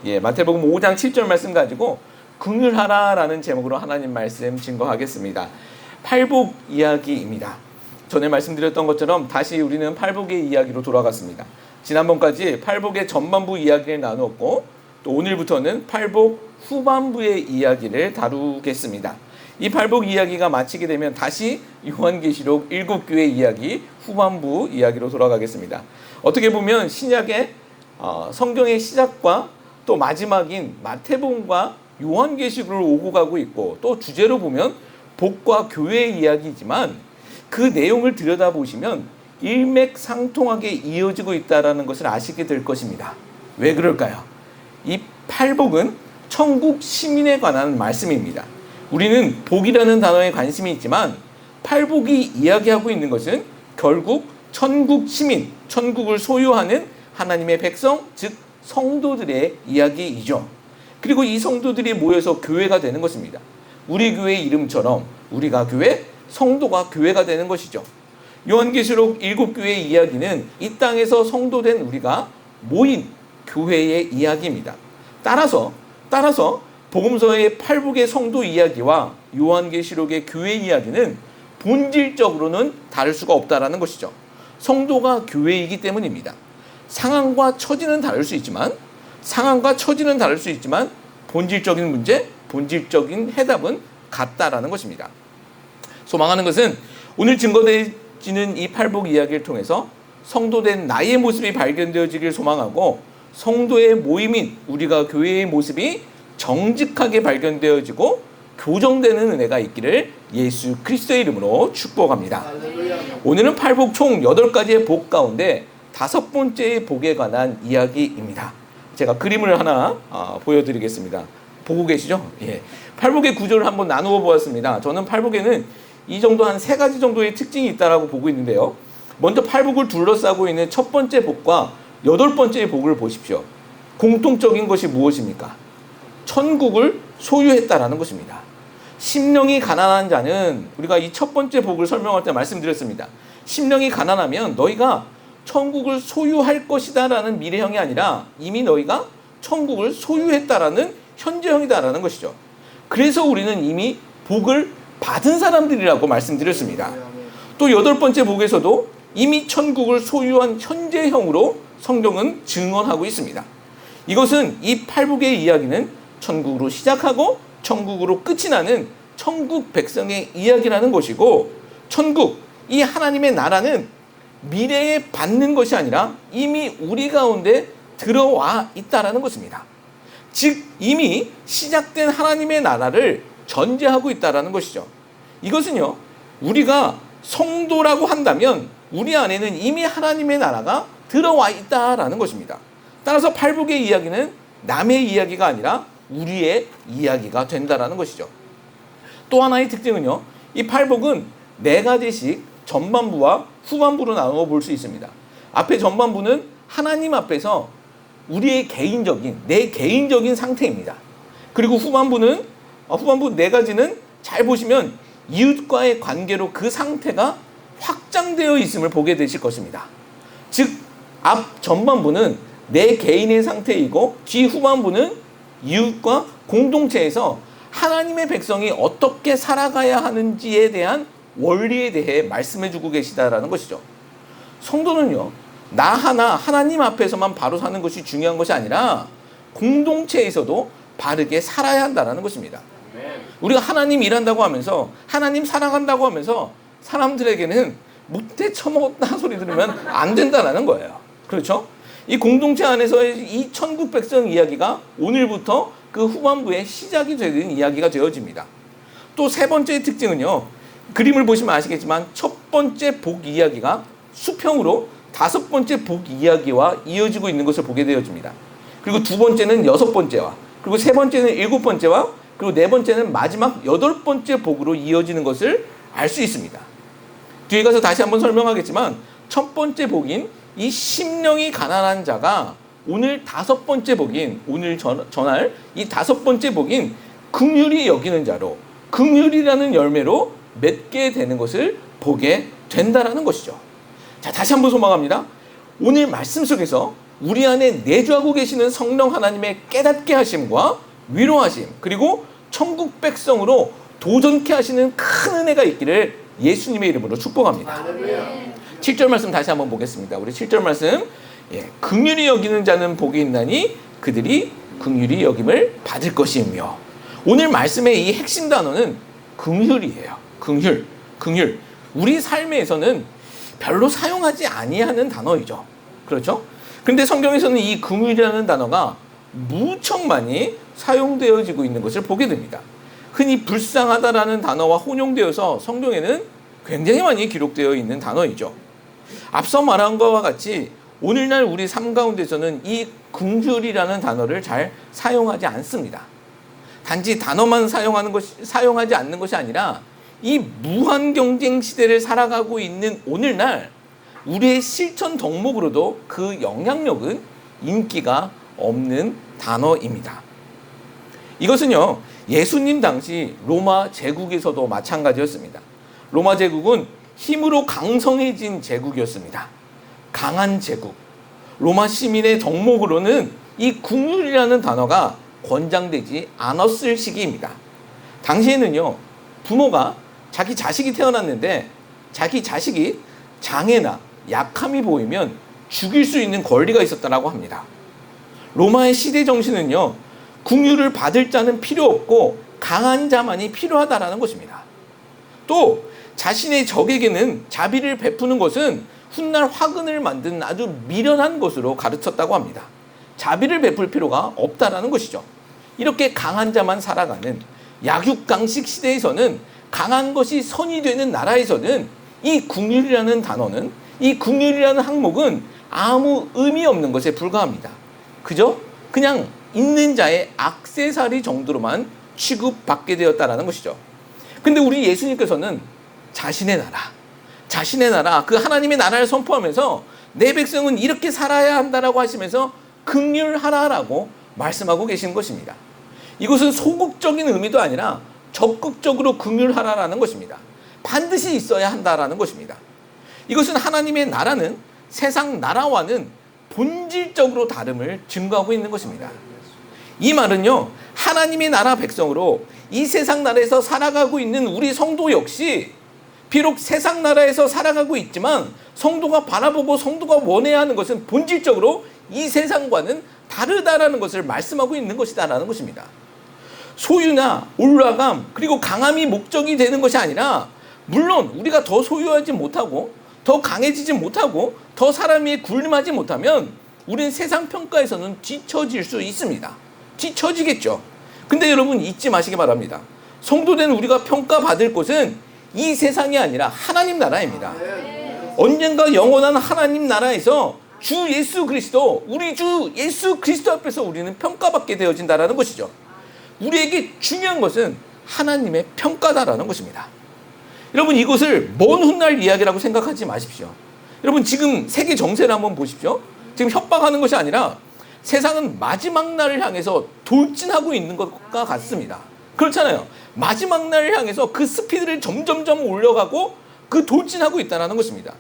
마태복음 5장 7절 말씀 가지고 긍휼하라라는 제목으로 하나님 말씀 증거하겠습니다. 팔복 이야기입니다. 전에 말씀드렸던 것처럼 다시 우리는 팔복의 이야기로 돌아갔습니다. 지난번까지 팔복의 전반부 이야기를 나누었고 또 오늘부터는 팔복 후반부의 이야기를 다루겠습니다. 이 팔복 이야기가 마치게 되면 다시 요한계시록 7교회 이야기 후반부 이야기로 돌아가겠습니다. 어떻게 보면 신약의 성경의 시작과 또 마지막인 마태복음과 요한계시록을 오고 가고 있고 또 주제로 보면 복과 교회의 이야기지만 그 내용을 들여다보시면 일맥상통하게 이어지고 있다는 것을 아시게 될 것입니다. 왜 그럴까요? 이 팔복은 천국 시민에 관한 말씀입니다. 우리는 복이라는 단어에 관심이 있지만 팔복이 이야기하고 있는 것은 결국 천국 시민, 천국을 소유하는 하나님의 백성, 즉 성도들의 이야기이죠. 그리고 이 성도들이 모여서 교회가 되는 것입니다. 우리 교회 이름처럼 우리가 교회, 성도가 교회가 되는 것이죠. 요한계시록 7교회의 이야기는 이 땅에서 성도된 우리가 모인 교회의 이야기입니다. 따라서 복음서의 팔복의 성도 이야기와 요한계시록의 교회 이야기는 본질적으로는 다를 수가 없다라는 것이죠. 성도가 교회이기 때문입니다. 상황과 처지는 다를 수 있지만 본질적인 문제, 본질적인 해답은 같다라는 것입니다. 소망하는 것은 오늘 증거되어지는 이 팔복 이야기를 통해서 성도된 나의 모습이 발견되어지길 소망하고 성도의 모임인 우리가 교회의 모습이 정직하게 발견되어지고 교정되는 은혜가 있기를 예수 그리스도의 이름으로 축복합니다. 오늘은 팔복 총 8가지의 복 가운데 5번째의 복에 관한 이야기입니다. 제가 그림을 하나 보여드리겠습니다. 보고 계시죠? 팔복의 구조를 한번 나누어 보았습니다. 저는 팔복에는 이 정도 한 3가지 정도의 특징이 있다고 보고 있는데요. 먼저 팔복을 둘러싸고 있는 첫 번째 복과 8번째의 복을 보십시오. 공통적인 것이 무엇입니까? 천국을 소유했다라는 것입니다. 심령이 가난한 자는 우리가 이 첫 번째 복을 설명할 때 말씀드렸습니다. 심령이 가난하면 너희가 천국을 소유할 것이다 라는 미래형이 아니라 이미 너희가 천국을 소유했다라는 현재형이다라는 것이죠. 그래서 우리는 이미 복을 받은 사람들이라고 말씀드렸습니다. 또 8번째 복에서도 이미 천국을 소유한 현재형으로 성경은 증언하고 있습니다. 이것은 이 팔복의 이야기는 천국으로 시작하고 천국으로 끝이 나는 천국 백성의 이야기라는 것이고 천국, 이 하나님의 나라는 미래에 받는 것이 아니라 이미 우리 가운데 들어와 있다라는 것입니다. 즉 이미 시작된 하나님의 나라를 전제하고 있다라는 것이죠. 이것은요, 우리가 성도라고 한다면 우리 안에는 이미 하나님의 나라가 들어와 있다라는 것입니다. 따라서 팔복의 이야기는 남의 이야기가 아니라 우리의 이야기가 된다라는 것이죠. 또 하나의 특징은요, 이 팔복은 4가지씩 전반부와 후반부로 나누어 볼 수 있습니다. 앞에 전반부는 하나님 앞에서 우리의 내 개인적인 상태입니다. 그리고 후반부 4가지는 잘 보시면 이웃과의 관계로 그 상태가 확장되어 있음을 보게 되실 것입니다. 즉, 앞 전반부는 내 개인의 상태이고 뒤 후반부는 이웃과 공동체에서 하나님의 백성이 어떻게 살아가야 하는지에 대한 원리에 대해 말씀해주고 계시다라는 것이죠. 성도는요, 나 하나 하나님 앞에서만 바로 사는 것이 중요한 것이 아니라 공동체에서도 바르게 살아야 한다는 것입니다. 우리가 하나님 일한다고 하면서 하나님 사랑한다고 하면서 사람들에게는 못돼 처먹었다 소리 들으면 안 된다는 거예요. 그렇죠? 이 공동체 안에서의 이 천국 백성 이야기가 오늘부터 그 후반부에 시작이 되는 이야기가 되어집니다. 또 3번째의 특징은요, 그림을 보시면 아시겠지만 첫 번째 복 이야기가 수평으로 5번째 복 이야기와 이어지고 있는 것을 보게 되어집니다. 그리고 2번째는 6번째와 그리고 3번째는 7번째와 그리고 4번째는 마지막 8번째 복으로 이어지는 것을 알 수 있습니다. 뒤에 가서 다시 한번 설명하겠지만 첫 번째 복인 이 심령이 가난한 자가 오늘 5번째 복인 오늘 전할 이 5번째 복인 긍휼히 여기는 자로 긍휼이라는 열매로 맺게 되는 것을 보게 된다라는 것이죠. 자, 다시 한번 소망합니다. 오늘 말씀 속에서 우리 안에 내주하고 계시는 성령 하나님의 깨닫게 하심과 위로하심, 그리고 천국 백성으로 도전케 하시는 큰 은혜가 있기를 예수님의 이름으로 축복합니다. 7절 말씀 다시 한번 보겠습니다. 우리 7절 말씀, 긍휼히 여기는 자는 복이 있나니 그들이 긍휼히 여김을 받을 것이며. 오늘 말씀의 이 핵심 단어는 긍휼이에요. 긍휼. 우리 삶에서는 별로 사용하지 아니하는 단어이죠. 그렇죠? 그런데 성경에서는 이 긍휼이라는 단어가 무척 많이 사용되어지고 있는 것을 보게 됩니다. 흔히 불쌍하다라는 단어와 혼용되어서 성경에는 굉장히 많이 기록되어 있는 단어이죠. 앞서 말한 것과 같이 오늘날 우리 삶 가운데서는 이 긍휼이라는 단어를 잘 사용하지 않습니다. 단지 단어만 사용하지 않는 것이 아니라 이 무한 경쟁 시대를 살아가고 있는 오늘날 우리의 실천 덕목으로도 그 영향력은 인기가 없는 단어입니다. 이것은요, 예수님 당시 로마 제국에서도 마찬가지였습니다. 로마 제국은 힘으로 강성해진 제국이었습니다. 강한 제국. 로마 시민의 덕목으로는 이 긍휼이라는 단어가 권장되지 않았을 시기입니다. 당시에는요, 부모가 자기 자식이 태어났는데 자기 자식이 장애나 약함이 보이면 죽일 수 있는 권리가 있었다고 합니다. 로마의 시대 정신은요, 긍휼을 받을 자는 필요 없고 강한 자만이 필요하다라는 것입니다. 또 자신의 적에게는 자비를 베푸는 것은 훗날 화근을 만드는 아주 미련한 것으로 가르쳤다고 합니다. 자비를 베풀 필요가 없다라는 것이죠. 이렇게 강한 자만 살아가는 약육강식 시대에서는, 강한 것이 선이 되는 나라에서는 이 긍휼이라는 단어는, 이 긍휼이라는 항목은 아무 의미 없는 것에 불과합니다. 그냥 있는 자의 액세서리 정도로만 취급받게 되었다라는 것이죠. 근데 우리 예수님께서는 자신의 나라, 그 하나님의 나라를 선포하면서 내 백성은 이렇게 살아야 한다라고 하시면서 긍휼하라라고 말씀하고 계신 것입니다. 이것은 소극적인 의미도 아니라 적극적으로 긍휼하라라는 것입니다. 반드시 있어야 한다라는 것입니다. 이것은 하나님의 나라는 세상 나라와는 본질적으로 다름을 증거하고 있는 것입니다. 이 말은요, 하나님의 나라 백성으로 이 세상 나라에서 살아가고 있는 우리 성도 역시 비록 세상 나라에서 살아가고 있지만 성도가 바라보고 성도가 원해야 하는 것은 본질적으로 이 세상과는 다르다라는 것을 말씀하고 있는 것이다라는 것입니다. 소유나 올라감 그리고 강함이 목적이 되는 것이 아니라, 물론 우리가 더 소유하지 못하고 더 강해지지 못하고 더 사람이 군림하지 못하면 우리는 세상 평가에서는 뒤처질 수 있습니다. 뒤처지겠죠. 근데 여러분 잊지 마시기 바랍니다. 성도된 우리가 평가받을 곳은 이 세상이 아니라 하나님 나라입니다. 언젠가 영원한 하나님 나라에서 주 예수 그리스도, 우리 주 예수 그리스도 앞에서 우리는 평가받게 되어진다라는 것이죠. 우리에게 중요한 것은 하나님의 평가다라는 것입니다. 여러분, 이것을 먼 훗날 이야기라고 생각하지 마십시오. 여러분, 지금 세계 정세를 한번 보십시오. 지금 협박하는 것이 아니라 세상은 마지막 날을 향해서 돌진하고 있는 것과 같습니다. 그렇잖아요. 마지막 날을 향해서 그 스피드를 점점점 올려가고 그 돌진하고 있다는 것입니다.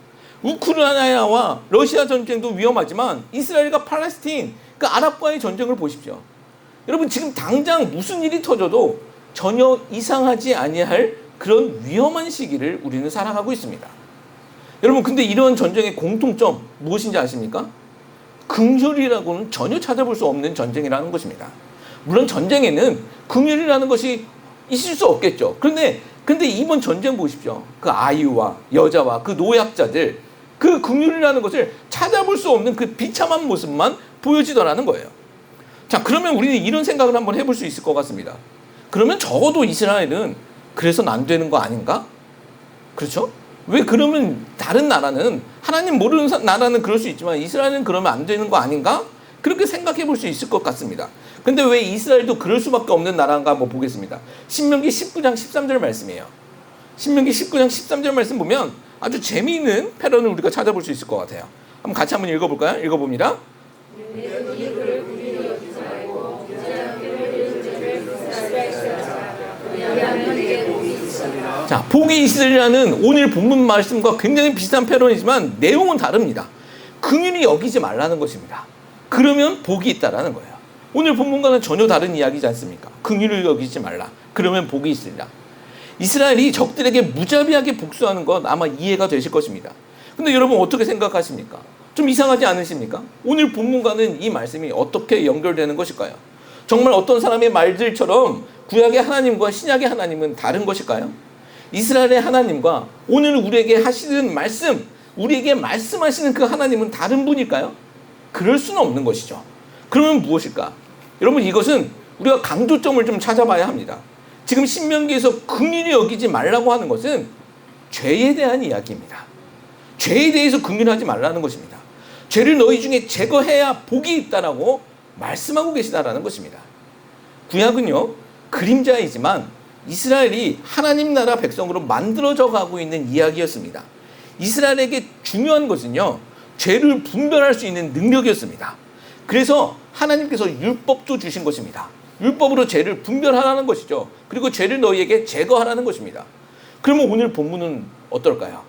우크라이나와 러시아 전쟁도 위험하지만 이스라엘과 팔레스틴, 그 아랍과의 전쟁을 보십시오. 여러분, 지금 당장 무슨 일이 터져도 전혀 이상하지 아니할 그런 위험한 시기를 우리는 살아가고 있습니다. 여러분, 근데 이런 전쟁의 공통점 무엇인지 아십니까? 긍휼이라고는 전혀 찾아볼 수 없는 전쟁이라는 것입니다. 물론 전쟁에는 긍휼이라는 것이 있을 수 없겠죠. 근데 이번 전쟁 보십시오. 그 아이와 여자와 그 노약자들, 그 긍휼이라는 것을 찾아볼 수 없는 그 비참한 모습만 보여지더라는 거예요. 자, 그러면 우리는 이런 생각을 한번 해볼 수 있을 것 같습니다. 그러면 적어도 이스라엘은 그래서는 안 되는 거 아닌가? 그렇죠? 왜 그러면 다른 나라는, 하나님 모르는 나라는 그럴 수 있지만 이스라엘은 그러면 안 되는 거 아닌가? 그렇게 생각해 볼 수 있을 것 같습니다. 근데 왜 이스라엘도 그럴 수밖에 없는 나라인가 한번 보겠습니다. 신명기 19장 13절 말씀이에요. 신명기 19장 13절 말씀 보면 아주 재미있는 패런을 우리가 찾아볼 수 있을 것 같아요. 한번 같이 한번 읽어볼까요? 읽어봅니다. 자, 복이 있으리라는 오늘 본문 말씀과 굉장히 비슷한 패런이지만 내용은 다릅니다. 긍휼히 여기지 말라는 것입니다. 그러면 복이 있다라는 거예요. 오늘 본문과는 전혀 다른 이야기지 않습니까? 긍휼을 여기지 말라. 그러면 복이 있으리라. 이스라엘이 적들에게 무자비하게 복수하는 건 아마 이해가 되실 것입니다. 근데 여러분 어떻게 생각하십니까? 좀 이상하지 않으십니까? 오늘 본문과는 이 말씀이 어떻게 연결되는 것일까요? 정말 어떤 사람의 말들처럼 구약의 하나님과 신약의 하나님은 다른 것일까요? 이스라엘의 하나님과 오늘 우리에게 하시는 말씀, 우리에게 말씀하시는 그 하나님은 다른 분일까요? 그럴 수는 없는 것이죠. 그러면 무엇일까? 여러분 이것은 우리가 강조점을 좀 찾아봐야 합니다. 지금 신명기에서 긍휼히 여기지 말라고 하는 것은 죄에 대한 이야기입니다. 죄에 대해서 긍휼하지 말라는 것입니다. 죄를 너희 중에 제거해야 복이 있다라고 말씀하고 계시다라는 것입니다. 구약은요, 그림자이지만 이스라엘이 하나님 나라 백성으로 만들어져 가고 있는 이야기였습니다. 이스라엘에게 중요한 것은요, 죄를 분별할 수 있는 능력이었습니다. 그래서 하나님께서 율법도 주신 것입니다. 율법으로 죄를 분별하라는 것이죠. 그리고 죄를 너희에게 제거하라는 것입니다. 그러면 오늘 본문은 어떨까요?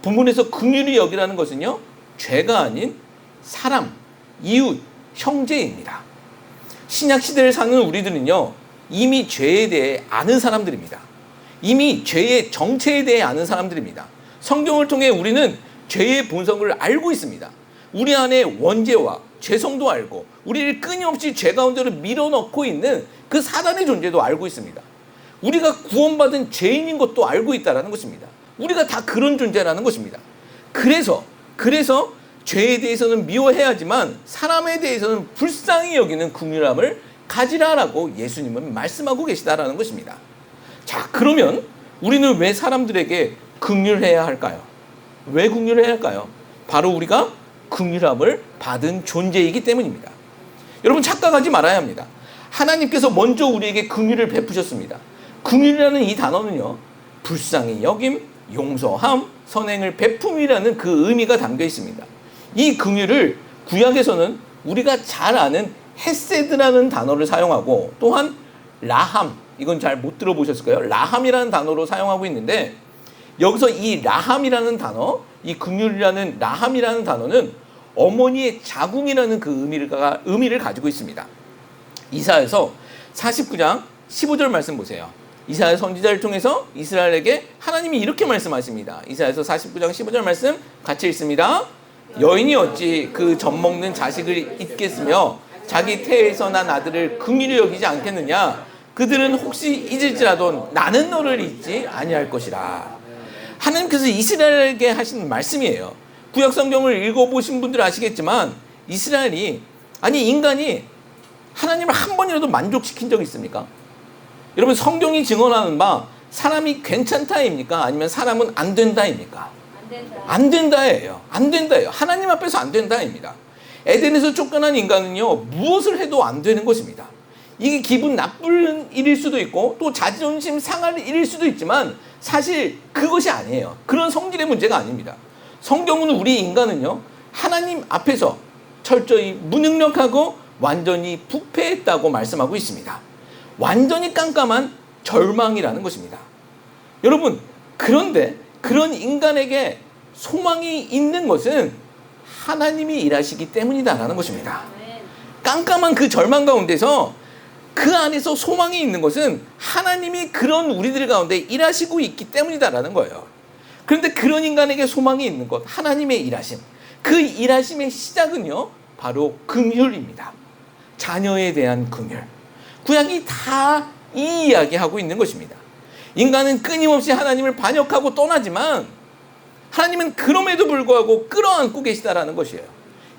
본문에서 긍휼히 여기라는 것은요, 죄가 아닌 사람, 이웃, 형제입니다. 신약 시대를 사는 우리들은요, 이미 죄에 대해 아는 사람들입니다. 이미 죄의 정체에 대해 아는 사람들입니다. 성경을 통해 우리는 죄의 본성을 알고 있습니다. 우리 안에 원죄와 죄성도 알고 우리를 끊임없이 죄 가운데로 밀어넣고 있는 그 사단의 존재도 알고 있습니다. 우리가 구원받은 죄인인 것도 알고 있다는 것입니다. 우리가 다 그런 존재라는 것입니다. 그래서 죄에 대해서는 미워해야지만 사람에 대해서는 불쌍히 여기는 긍휼함을 가지라라고 예수님은 말씀하고 계시다라는 것입니다. 자, 그러면 우리는 왜 사람들에게 긍휼해야 할까요? 왜 긍휼해야 할까요? 바로 우리가 긍휼함을 받은 존재이기 때문입니다. 여러분 착각하지 말아야 합니다. 하나님께서 먼저 우리에게 긍휼을 베푸셨습니다. 긍휼이라는 이 단어는요, 불쌍히 여김, 용서함, 선행을 베품이라는 그 의미가 담겨 있습니다. 이 긍휼을 구약에서는 우리가 잘 아는 헤세드라는 단어를 사용하고 또한 라함, 이건 잘 못 들어보셨을 거예요. 라함이라는 단어로 사용하고 있는데 여기서 이 라함이라는 단어, 이 긍휼이라는 라함이라는 단어는 어머니의 자궁이라는 그 의미를 가지고 있습니다. 이사야서 49장 15절 말씀 보세요. 이사야 선지자를 통해서 이스라엘에게 하나님이 이렇게 말씀하십니다. 이사야서 49장 15절 말씀 같이 읽습니다. 여인이 어찌 그 젖먹는 자식을 잊겠으며 자기 태에서 난 아들을 긍휼히 여기지 않겠느냐. 그들은 혹시 잊을지라도 나는 너를 잊지 아니할 것이라. 하나님께서 이스라엘에게 하신 말씀이에요. 구약 성경을 읽어보신 분들 아시겠지만 이스라엘이, 아니 인간이 하나님을 한 번이라도 만족시킨 적이 있습니까? 여러분 성경이 증언하는 바 사람이 괜찮다입니까? 아니면 사람은 안 된다입니까? 안 된다예요. 안 된다예요. 하나님 앞에서 안 된다입니다. 에덴에서 쫓겨난 인간은요, 무엇을 해도 안 되는 것입니다. 이게 기분 나쁜 일일 수도 있고 또 자존심 상할 일일 수도 있지만 사실 그것이 아니에요. 그런 성질의 문제가 아닙니다. 성경은 우리 인간은요, 하나님 앞에서 철저히 무능력하고 완전히 부패했다고 말씀하고 있습니다. 완전히 깜깜한 절망이라는 것입니다. 여러분, 그런데 그런 인간에게 소망이 있는 것은 하나님이 일하시기 때문이다라는 것입니다. 깜깜한 그 절망 가운데서 그 안에서 소망이 있는 것은 하나님이 그런 우리들 가운데 일하시고 있기 때문이다라는 거예요. 그런데 그런 인간에게 소망이 있는 것, 하나님의 일하심, 그 일하심의 시작은요, 바로 긍휼입니다. 자녀에 대한 긍휼. 구약이 다 이 이야기하고 있는 것입니다. 인간은 끊임없이 하나님을 반역하고 떠나지만 하나님은 그럼에도 불구하고 끌어안고 계시다라는 것이에요.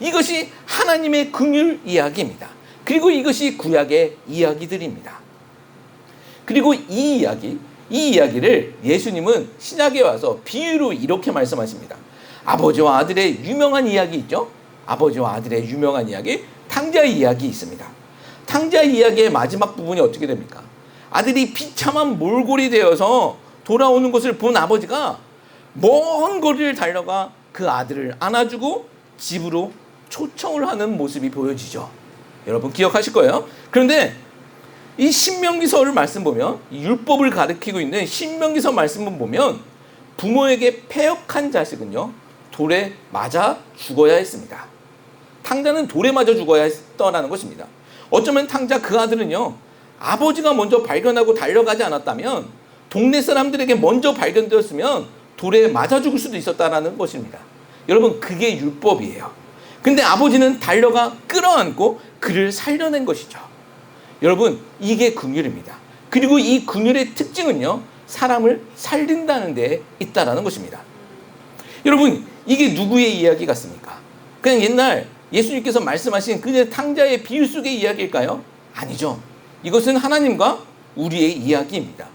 이것이 하나님의 긍휼 이야기입니다. 그리고 이것이 구약의 이야기들입니다. 그리고 이 이야기를 예수님은 신약에 와서 비유로 이렇게 말씀하십니다. 아버지와 아들의 유명한 이야기 있죠? 아버지와 아들의 유명한 이야기, 탕자 이야기 있습니다. 탕자 이야기의 마지막 부분이 어떻게 됩니까? 아들이 비참한 몰골이 되어서 돌아오는 것을 본 아버지가 먼 거리를 달려가 그 아들을 안아주고 집으로 초청을 하는 모습이 보여지죠. 여러분 기억하실 거예요. 그런데 이 신명기서를 말씀 보면, 율법을 가리키고 있는 신명기서 말씀을 보면 부모에게 패역한 자식은요, 돌에 맞아 죽어야 했습니다. 탕자는 돌에 맞아 죽어야 했더라는 것입니다. 어쩌면 탕자 그 아들은요, 아버지가 먼저 발견하고 달려가지 않았다면, 동네 사람들에게 먼저 발견되었으면 돌에 맞아 죽을 수도 있었다라는 것입니다. 여러분, 그게 율법이에요. 근데 아버지는 달려가 끌어안고 그를 살려낸 것이죠. 여러분, 이게 긍휼입니다. 그리고 이 긍휼의 특징은요, 사람을 살린다는 데 있다라는 것입니다. 여러분, 이게 누구의 이야기 같습니까? 그냥 옛날 예수님께서 말씀하신 그 탕자의 비유 속의 이야기일까요? 아니죠. 이것은 하나님과 우리의 이야기입니다.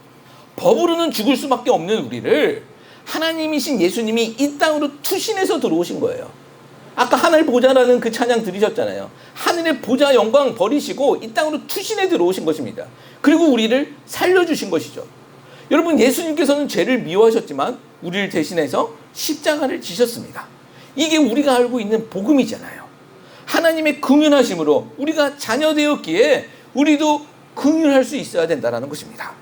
법으로는 죽을 수밖에 없는 우리를 하나님이신 예수님이 이 땅으로 투신해서 들어오신 거예요. 아까 하늘 보좌라는 그 찬양 들으셨잖아요. 하늘의 보좌 영광 버리시고 이 땅으로 투신해 들어오신 것입니다. 그리고 우리를 살려주신 것이죠. 여러분, 예수님께서는 죄를 미워하셨지만 우리를 대신해서 십자가를 지셨습니다. 이게 우리가 알고 있는 복음이잖아요. 하나님의 긍휼하심으로 우리가 자녀 되었기에 우리도 긍휼할 수 있어야 된다는 것입니다.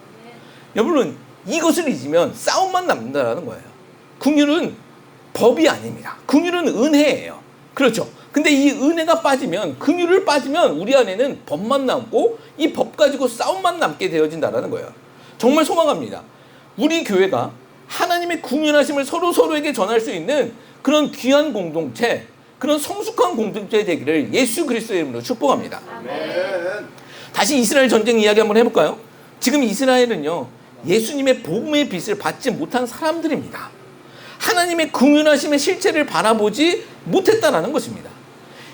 여러분, 이것을 잊으면 싸움만 남는다는 거예요. 긍휼은 법이 아닙니다. 긍휼은 은혜예요. 그렇죠. 근데 이 은혜가 빠지면, 긍휼을 빠지면 우리 안에는 법만 남고 이 법 가지고 싸움만 남게 되어진다는 거예요. 정말 소망합니다. 우리 교회가 하나님의 긍휼하심을 서로에게 전할 수 있는 그런 귀한 공동체, 그런 성숙한 공동체 되기를 예수 그리스도의 이름으로 축복합니다. 아멘. 다시 이스라엘 전쟁 이야기 한번 해볼까요? 지금 이스라엘은요, 예수님의 복음의 빛을 받지 못한 사람들입니다. 하나님의 긍휼하심의 실체를 바라보지 못했다라는 것입니다.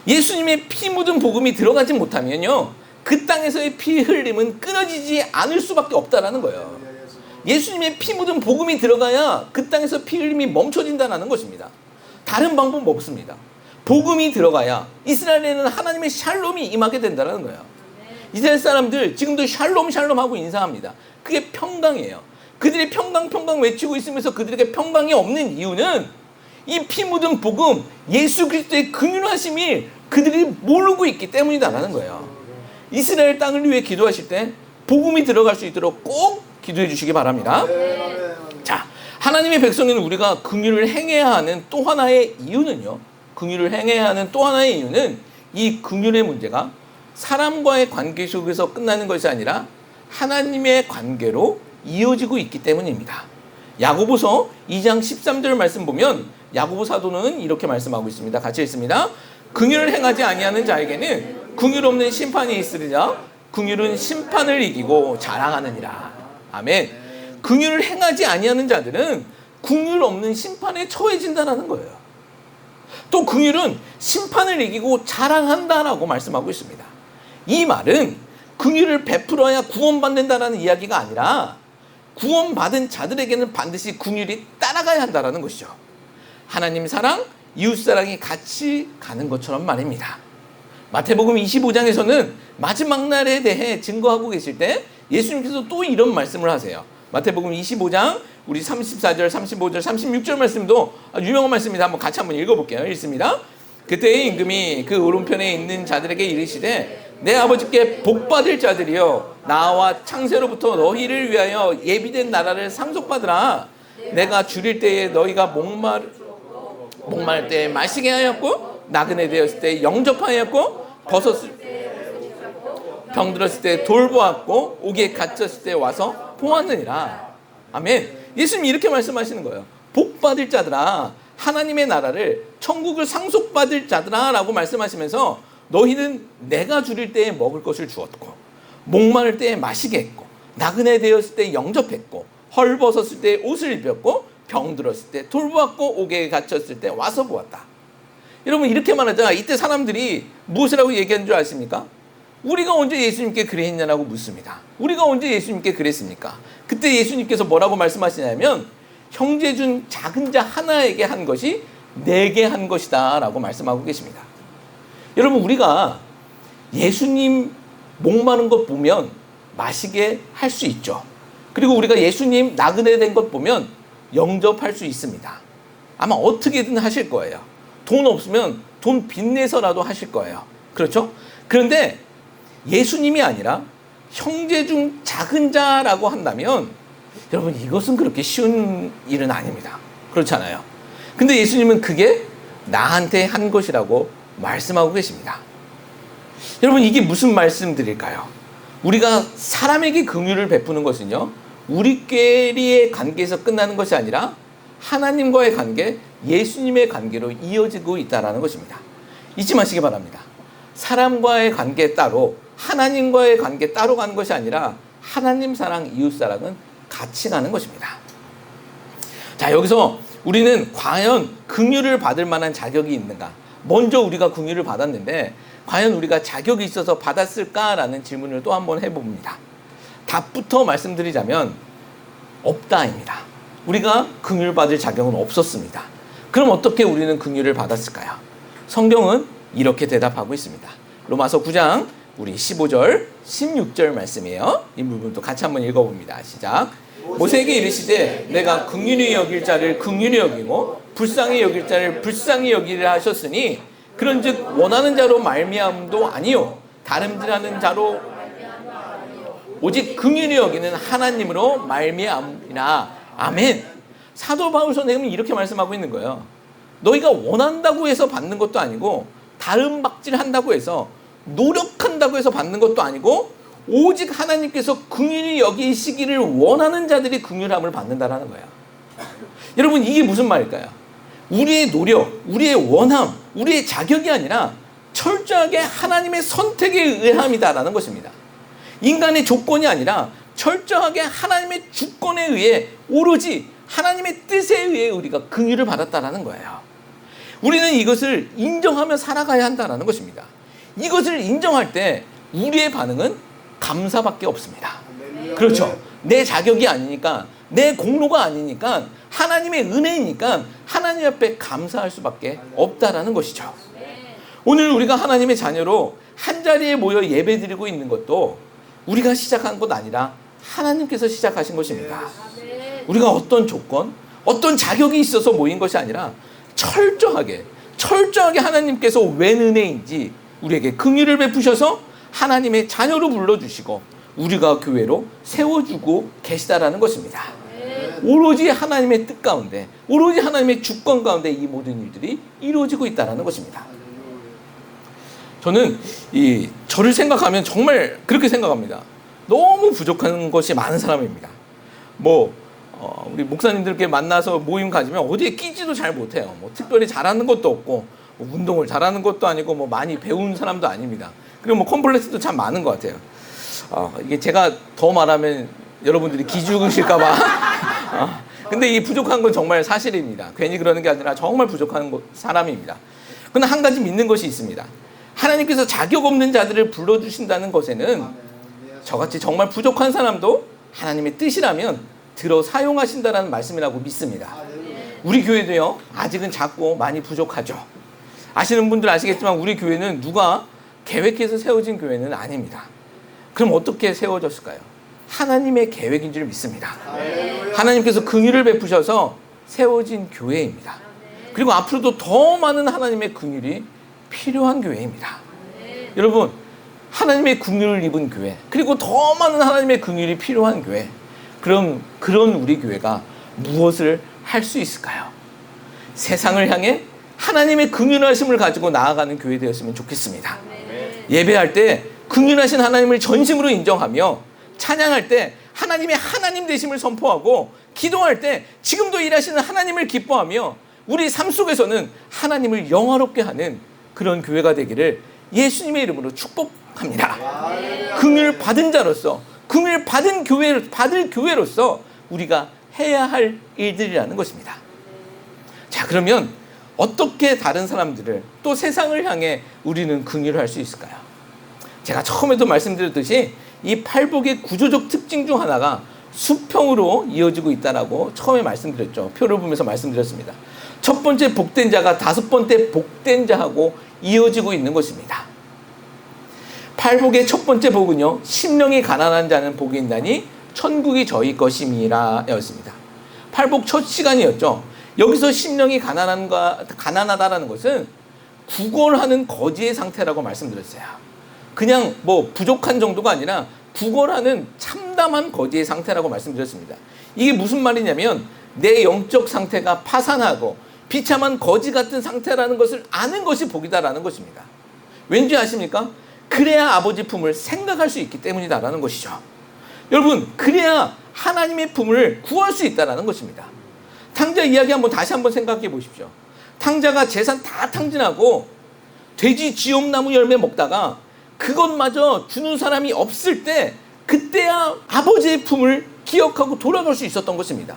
예수님의 피 묻은 복음이 들어가지 못하면요, 그 땅에서의 피 흘림은 끊어지지 않을 수밖에 없다라는 거예요. 예수님의 피 묻은 복음이 들어가야 그 땅에서 피 흘림이 멈춰진다는 것입니다. 다른 방법 없습니다. 복음이 들어가야 이스라엘에는 하나님의 샬롬이 임하게 된다는 거예요. 이스라엘 사람들 지금도 샬롬 하고 인사합니다. 그게 평강이에요. 그들이 평강 외치고 있으면서 그들에게 평강이 없는 이유는 이 피 묻은 복음, 예수 그리스도의 긍휼하심이 그들이 모르고 있기 때문이다라는 거예요. 이스라엘 땅을 위해 기도하실 때 복음이 들어갈 수 있도록 꼭 기도해 주시기 바랍니다. 자, 하나님의 백성인 우리가 긍휼을 행해야 하는 또 하나의 이유는요, 긍휼을 행해야 하는 또 하나의 이유는 이 긍휼의 문제가 사람과의 관계 속에서 끝나는 것이 아니라 하나님의 관계로 이어지고 있기 때문입니다. 야고보서 2장 13절 말씀 보면 야고보 사도는 이렇게 말씀하고 있습니다. 같이 읽습니다. 긍휼을 행하지 아니하는 자에게는 긍휼 없는 심판이 있으리라. 긍휼은 심판을 이기고 자랑하느니라. 아멘. 긍휼을 행하지 아니하는 자들은 긍휼 없는 심판에 처해진다는 거예요. 또 긍휼은 심판을 이기고 자랑한다라고 말씀하고 있습니다. 이 말은 긍휼을 베풀어야 구원받는다라는 이야기가 아니라 구원받은 자들에게는 반드시 긍휼이 따라가야 한다는 것이죠. 하나님 사랑, 이웃 사랑이 같이 가는 것처럼 말입니다. 마태복음 25장에서는 마지막 날에 대해 증거하고 계실 때 예수님께서 또 이런 말씀을 하세요. 마태복음 25장 우리 34절, 35절, 36절 말씀도 유명한 말씀입니다. 한번 같이 한번 읽어볼게요. 읽습니다. 그때의 임금이 그 오른편에 있는 자들에게 이르시되 내 아버지께 복받을 자들이여 나와 창세로부터 너희를 위하여 예비된 나라를 상속받으라. 내가 줄일 때에 너희가 목마를 때에 마시게 하였고 나그네 되었을 때 영접하였고 병들었을 때 돌보았고 옥에 갇혔을 때 와서 보았느니라. 아멘. 예수님이 이렇게 말씀하시는 거예요. 복받을 자들아, 하나님의 나라를 천국을 상속받을 자들아 라고 말씀하시면서 너희는 내가 줄일 때에 먹을 것을 주었고 목마를 때에 마시게 했고 나그네 되었을 때 영접했고 헐벗었을 때 옷을 입혔고 병들었을 때 돌보았고 옥에 갇혔을 때 와서 보았다. 여러분, 이렇게 말하자 이때 사람들이 무엇이라고 얘기하는 줄 아십니까? 우리가 언제 예수님께 그랬냐라고 묻습니다. 우리가 언제 예수님께 그랬습니까? 그때 예수님께서 뭐라고 말씀하시냐면 형제 중 작은 자 하나에게 한 것이 내게 한 것이다 라고 말씀하고 계십니다. 여러분, 우리가 예수님 목마른 것 보면 마시게 할 수 있죠. 그리고 우리가 예수님 나그네 된 것 보면 영접할 수 있습니다. 아마 어떻게든 하실 거예요. 돈 없으면 돈 빚내서라도 하실 거예요. 그렇죠? 그런데 예수님이 아니라 형제 중 작은 자라고 한다면 여러분, 이것은 그렇게 쉬운 일은 아닙니다. 그렇잖아요. 근데 예수님은 그게 나한테 한 것이라고 말씀하고 계십니다. 여러분, 이게 무슨 말씀드릴까요? 우리가 사람에게 긍휼을 베푸는 것은요, 우리끼리의 관계에서 끝나는 것이 아니라 하나님과의 관계, 예수님의 관계로 이어지고 있다는 것입니다. 잊지 마시기 바랍니다. 사람과의 관계 따로, 하나님과의 관계 따로 가는 것이 아니라 하나님 사랑, 이웃 사랑은 같이 가는 것입니다. 자, 여기서 우리는 과연 긍휼을 받을 만한 자격이 있는가? 먼저 우리가 긍휼을 받았는데 과연 우리가 자격이 있어서 받았을까라는 질문을 또 한번 해봅니다. 답부터 말씀드리자면 없다입니다. 우리가 긍휼 받을 자격은 없었습니다. 그럼 어떻게 우리는 긍휼을 받았을까요? 성경은 이렇게 대답하고 있습니다. 로마서 9장 우리 15절, 16절 말씀이에요. 이 부분도 같이 한번 읽어봅니다. 시작. 모세에게 이르시되 내가 긍휼히 여길 자를 긍휼히 여기고 불쌍히 여길 자를 불쌍히 여기리라 하셨으니 그런즉 원하는 자로 말미암음도 아니요 다름질하는 자로 오직 긍휼히 여기는 하나님으로 말미암으리라. 아멘. 사도 바울 선생님은 이렇게 말씀하고 있는 거예요. 너희가 원한다고 해서 받는 것도 아니고 다름박질한다고 해서 노력한다고 해서 받는 것도 아니고 오직 하나님께서 긍휼히 여기시기를 원하는 자들이 긍휼함을 받는다라는 거예요. 여러분, 이게 무슨 말일까요? 우리의 노력, 우리의 원함, 우리의 자격이 아니라 철저하게 하나님의 선택에 의함이다라는 것입니다. 인간의 조건이 아니라 철저하게 하나님의 주권에 의해 오로지 하나님의 뜻에 의해 우리가 긍휼을 받았다라는 거예요. 우리는 이것을 인정하며 살아가야 한다라는 것입니다. 이것을 인정할 때 우리의 반응은 감사밖에 없습니다. 그렇죠. 내 자격이 아니니까, 내 공로가 아니니까, 하나님의 은혜이니까 하나님 앞에 감사할 수밖에 없다라는 것이죠. 오늘 우리가 하나님의 자녀로 한자리에 모여 예배드리고 있는 것도 우리가 시작한 것 아니라 하나님께서 시작하신 것입니다. 우리가 어떤 조건, 어떤 자격이 있어서 모인 것이 아니라 철저하게 하나님께서 웬 은혜인지 우리에게 긍휼을 베푸셔서 하나님의 자녀로 불러주시고 우리가 교회로 세워주고 계시다라는 것입니다. 오로지 하나님의 뜻 가운데, 오로지 하나님의 주권 가운데 이 모든 일들이 이루어지고 있다는 것입니다. 저는 저를 생각하면 정말 그렇게 생각합니다. 너무 부족한 것이 많은 사람입니다. 우리 목사님들께 만나서 모임 가지면 어디에 끼지도 잘 못해요. 특별히 잘하는 것도 없고, 운동을 잘하는 것도 아니고, 많이 배운 사람도 아닙니다. 그리고 컴플렉스도 참 많은 것 같아요. 이게 제가 더 말하면 여러분들이 기죽으실까봐. 근데 이 부족한 건 정말 사실입니다. 괜히 그러는 게 아니라 정말 부족한 사람입니다. 그러나 한 가지 믿는 것이 있습니다. 하나님께서 자격 없는 자들을 불러주신다는 것에는 저같이 정말 부족한 사람도 하나님의 뜻이라면 들어 사용하신다는 말씀이라고 믿습니다. 우리 교회도요, 아직은 작고 많이 부족하죠. 아시는 분들 아시겠지만 우리 교회는 누가 계획해서 세워진 교회는 아닙니다. 그럼 어떻게 세워졌을까요? 하나님의 계획인 줄 믿습니다. 하나님께서 긍휼을 베푸셔서 세워진 교회입니다. 그리고 앞으로도 더 많은 하나님의 긍휼이 필요한 교회입니다. 여러분, 하나님의 긍휼을 입은 교회, 그리고 더 많은 하나님의 긍휼이 필요한 교회, 그럼 그런 우리 교회가 무엇을 할 수 있을까요? 세상을 향해 하나님의 긍휼하심을 가지고 나아가는 교회 되었으면 좋겠습니다. 예배할 때 긍휼하신 하나님을 전심으로 인정하며, 찬양할 때 하나님의 하나님 되심을 선포하고, 기도할 때 지금도 일하시는 하나님을 기뻐하며 우리 삶 속에서는 하나님을 영화롭게 하는 그런 교회가 되기를 예수님의 이름으로 축복합니다. 긍휼 받은 자로서, 긍휼 받을 교회로서 우리가 해야 할 일들이라는 것입니다. 자, 그러면 어떻게 다른 사람들을, 또 세상을 향해 우리는 긍휼을 할 수 있을까요? 제가 처음에도 말씀드렸듯이 이 팔복의 구조적 특징 중 하나가 수평으로 이어지고 있다라고 처음에 말씀드렸죠. 표를 보면서 말씀드렸습니다. 첫 번째 복된 자가 다섯 번째 복된 자하고 이어지고 있는 것입니다. 팔복의 첫 번째 복은요, 심령이 가난한 자는 복이 있나니 천국이 저희 것임이라 였습니다. 팔복 첫 시간이었죠. 여기서 심령이 가난하다라는 것은 구걸하는 거지의 상태라고 말씀드렸어요. 그냥 부족한 정도가 아니라 구걸하는 참담한 거지의 상태라고 말씀드렸습니다. 이게 무슨 말이냐면 내 영적 상태가 파산하고 비참한 거지 같은 상태라는 것을 아는 것이 복이다라는 것입니다. 왠지 아십니까? 그래야 아버지 품을 생각할 수 있기 때문이다라는 것이죠. 여러분, 그래야 하나님의 품을 구할 수 있다라는 것입니다. 탕자 이야기 다시 한번 생각해 보십시오. 탕자가 재산 다 탕진하고 돼지 지옥나무 열매 먹다가 그것마저 주는 사람이 없을 때, 그때야 아버지의 품을 기억하고 돌아갈 수 있었던 것입니다.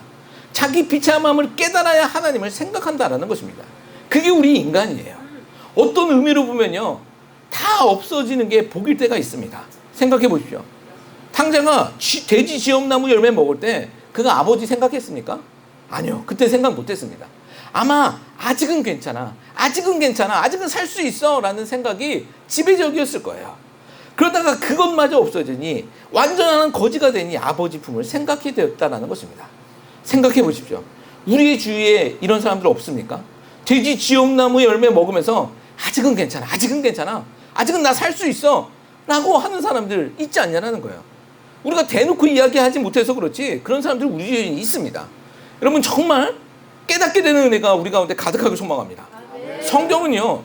자기 비참함을 깨달아야 하나님을 생각한다라는 것입니다. 그게 우리 인간이에요. 어떤 의미로 보면요, 다 없어지는 게 복일 때가 있습니다. 생각해 보십시오. 탕자가 돼지 지옥나무 열매 먹을 때 그가 아버지 생각했습니까? 아니요. 그때 생각 못했습니다. 아마 아직은 괜찮아, 아직은 살 수 있어 라는 생각이 지배적이었을 거예요. 그러다가 그것마저 없어지니 완전한 거지가 되니 아버지 품을 생각이 되었다는 것입니다. 생각해 보십시오. 우리의 주위에 이런 사람들 없습니까? 돼지 지옥나무 열매 먹으면서 아직은 괜찮아, 아직은 나 살 수 있어 라고 하는 사람들 있지 않냐는 거예요. 우리가 대놓고 이야기하지 못해서 그렇지 그런 사람들 우리 주위에 있습니다. 여러분, 정말 깨닫게 되는 은혜가 우리 가운데 가득하게 소망합니다. 성경은요,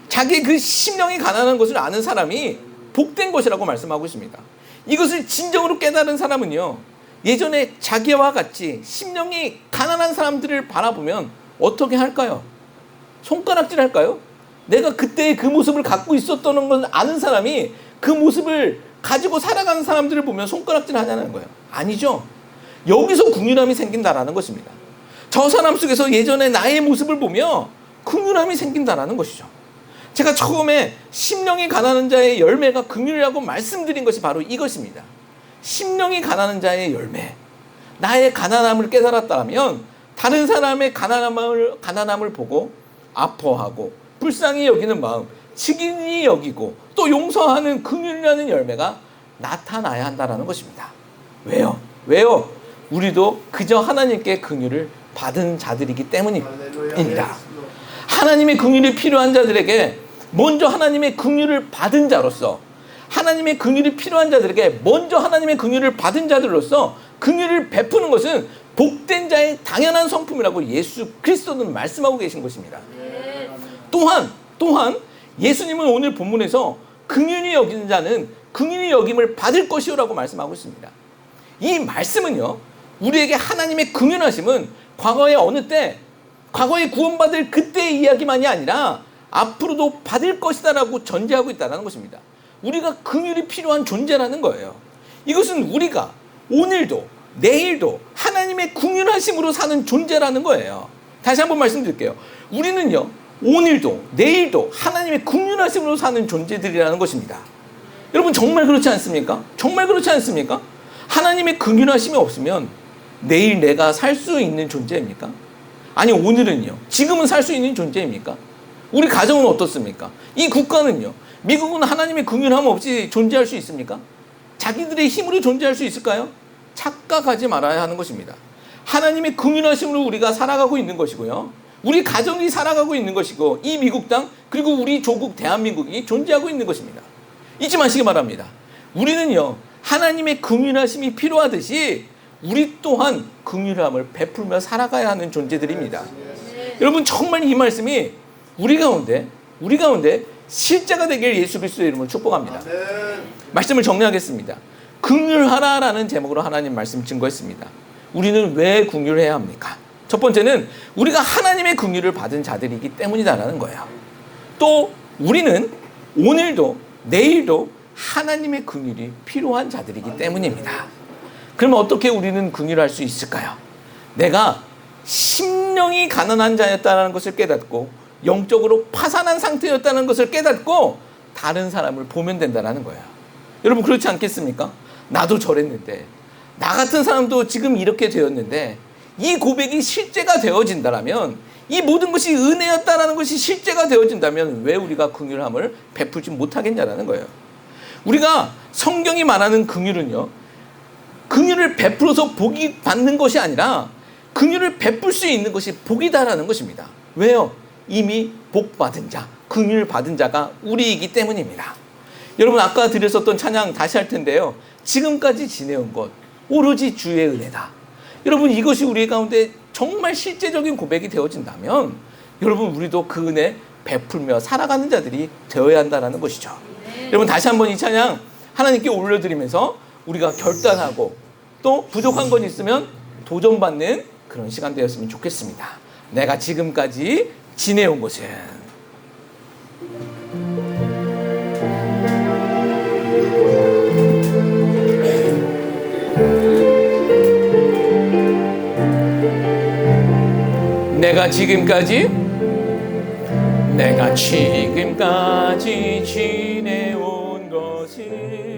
자기 그 심령이 가난한 것을 아는 사람이 복된 것이라고 말씀하고 있습니다. 이것을 진정으로 깨달은 사람은요, 예전에 자기와 같이 심령이 가난한 사람들을 바라보면 어떻게 할까요? 손가락질 할까요? 내가 그때의 그 모습을 갖고 있었던 걸 아는 사람이 그 모습을 가지고 살아가는 사람들을 보면 손가락질 하냐는 거예요. 아니죠. 여기서 긍휼함이 생긴다라는 것입니다. 저 사람 속에서 예전에 나의 모습을 보며 긍휼함이 생긴다라는 것이죠. 제가 처음에 심령이 가난한 자의 열매가 긍휼이라고 말씀드린 것이 바로 이것입니다. 심령이 가난한 자의 열매. 나의 가난함을 깨달았다면 다른 사람의 가난함을 보고 아파하고 불쌍히 여기는 마음, 측은히 여기고 또 용서하는 긍휼이라는 열매가 나타나야 한다는 것입니다. 왜요? 우리도 그저 하나님께 긍휼을 받은 자들이기 때문입니다. 하나님의 긍휼이 필요한 자들에게 먼저 하나님의 긍휼을 받은 자로서, 하나님의 긍휼이 필요한 자들에게 먼저 하나님의 긍휼을 받은 자들로서 긍휼을 베푸는 것은 복된 자의 당연한 성품이라고 예수 그리스도는 말씀하고 계신 것입니다. 또한 예수님은 오늘 본문에서 긍휼히 여기는 자는 긍휼히 여김을 받을 것이요라고 말씀하고 있습니다. 이 말씀은요, 우리에게 하나님의 긍휼하심은 과거의 어느 때, 과거에 구원받을 그때의 이야기만이 아니라 앞으로도 받을 것이다라고 전제하고 있다는 것입니다. 우리가 긍휼이 필요한 존재라는 거예요. 이것은 우리가 오늘도 내일도 하나님의 긍휼하심으로 사는 존재라는 거예요. 다시 한번 말씀드릴게요. 우리는요, 오늘도 내일도 하나님의 긍휼하심으로 사는 존재들이라는 것입니다. 여러분, 정말 그렇지 않습니까? 정말 그렇지 않습니까? 하나님의 긍휼하심이 없으면 내일 내가 살 수 있는 존재입니까? 아니, 오늘은요, 지금은 살 수 있는 존재입니까? 우리 가정은 어떻습니까? 이 국가는요, 미국은 하나님의 긍휼함 없이 존재할 수 있습니까? 자기들의 힘으로 존재할 수 있을까요? 착각하지 말아야 하는 것입니다. 하나님의 긍휼하심으로 우리가 살아가고 있는 것이고요, 우리 가정이 살아가고 있는 것이고, 이 미국 땅 그리고 우리 조국 대한민국이 존재하고 있는 것입니다. 잊지 마시기 바랍니다. 우리는요, 하나님의 긍휼하심이 필요하듯이 우리 또한 긍휼함을 베풀며 살아가야 하는 존재들입니다. 여러분, 정말 이 말씀이 우리 가운데 실제가 되길 예수 그리스도의 이름으로 축복합니다. 말씀을 정리하겠습니다. 긍휼하라라는 제목으로 하나님 말씀 증거했습니다. 우리는 왜 긍휼해야 합니까? 첫 번째는 우리가 하나님의 긍휼을 받은 자들이기 때문이다라는 거예요. 또 우리는 오늘도 내일도 하나님의 긍휼이 필요한 자들이기 때문입니다. 그러면 어떻게 우리는 긍휼할 수 있을까요? 내가 심령이 가난한 자였다는 것을 깨닫고 영적으로 파산한 상태였다는 것을 깨닫고 다른 사람을 보면 된다는 거예요. 여러분, 그렇지 않겠습니까? 나도 저랬는데, 나 같은 사람도 지금 이렇게 되었는데, 이 고백이 실제가 되어진다면, 이 모든 것이 은혜였다라는 것이 실제가 되어진다면 왜 우리가 긍휼함을 베풀지 못하겠냐라는 거예요. 우리가 성경이 말하는 긍휼은요, 긍휼을 베풀어서 복이 받는 것이 아니라 긍휼을 베풀 수 있는 것이 복이다라는 것입니다. 왜요? 이미 복 받은 자, 긍휼 받은 자가 우리이기 때문입니다. 여러분, 아까 드렸었던 찬양 다시 할 텐데요, 지금까지 지내온 것 오로지 주의 은혜다. 여러분, 이것이 우리 가운데 정말 실제적인 고백이 되어진다면 여러분 우리도 그 은혜 베풀며 살아가는 자들이 되어야 한다는 것이죠. 여러분 다시 한번 이 찬양 하나님께 올려드리면서 우리가 결단하고 또 부족한 건 있으면 도전받는 그런 시간 되었으면 좋겠습니다. 내가 지금까지 지내온 것은 내가 지금까지 지내온 것은